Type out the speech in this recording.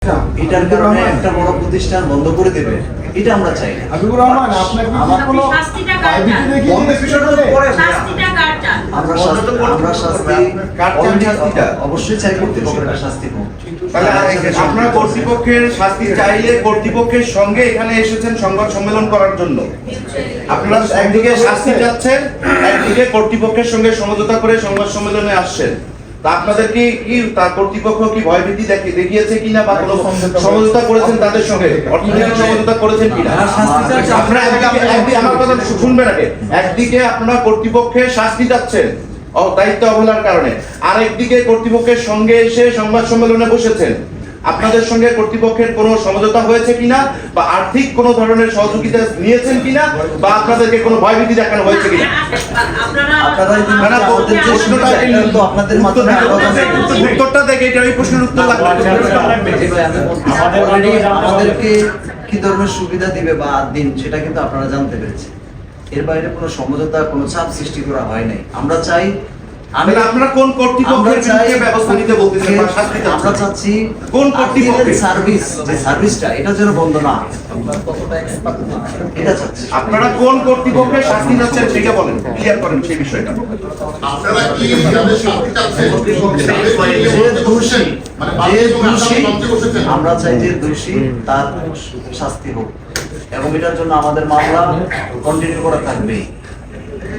এটার কারণে একটা বড় প্রতিষ্ঠান বন্ধ করে দেবে, এটা আমরা চাই না। হাবিবুর রহমান, আপনার কি কোনো শাস্তিটা কার চান? বন্ধের বিষয়টা তো পরে শাস্তিটা কার চান? আমরা শাস্তি অবশ্যই চাই, কর্তৃপক্ষের একটা শাস্তি হোক। তাহলে আপনারা কর্তৃপক্ষের শাস্তি চাইলে কর্তৃপক্ষের সঙ্গে এখানে এসেছেন সংবাদ সম্মেলন করার জন্য। আপনারা একদিকে শাস্তি চাচ্ছেন, একদিকে কর্তৃপক্ষের সঙ্গে সমঝোতা করে সংবাদ সম্মেলনে আসছেন। তা আপনাদের কি তা কর্তৃপক্ষ কি ভয়ভীতি দেখিয়েছে কিনা, বা কোনো সমঝোতা করেছেন তাদের সঙ্গে, অর্থনৈতিক সমঝোতা করেছেন কিনা? আপনারা একদিকে আমার কথা শুনবেন আগে, একদিকে আপনারা কর্তৃপক্ষের শাস্তি চাচ্ছেন দায়িত্ব অবহেলার কারণে, আর একদিকে কর্তৃপক্ষের সঙ্গে এসে সংবাদ সম্মেলনে বসেছেন। আপনাদের সঙ্গে কর্তৃপক্ষের কোনো সমঝোতা হয়েছে কিনা, বা আর্থিক কোনো ধরনের সহযোগিতা নিয়েছেন কিনা, বা আপনাদেরকে কোনো ভয়ভীতি দেখানো হয়েছে কিনা? উত্তরটা দেখে এটা ওই প্রশ্নের উত্তর আমাদেরকে কি ধরনের সুবিধা দিবে বা দিন, সেটা কিন্তু আপনারা জানতে পেরেছেন। এর বাইরে কোনো সমঝোতা, কোনো চাপ সৃষ্টি করা হয় নাই। আমরা চাই, আপনারা কোন কর্তৃপক্ষের বিরুদ্ধে ব্যবস্থা নিতে বলতেছেন বা শাস্তি চাচ্ছেন? আমরা চাচ্ছি কোন কর্তৃপক্ষের সার্ভিস, যে সার্ভিসটা এটা যেন বন্ধ না হয়, এটা চাচ্ছি। আপনারা কোন কর্তৃপক্ষের শাস্তি চাচ্ছেন সেটা বলেন, ক্লিয়ার করেন সেই বিষয়টা। আপনারা কি যাদের শাস্তি চাচ্ছেন, আমরা চাই যে দোষী তার শাস্তি হোক, এবং এটার জন্য আমাদের মামলা কন্টিনিউ করা থাকবে।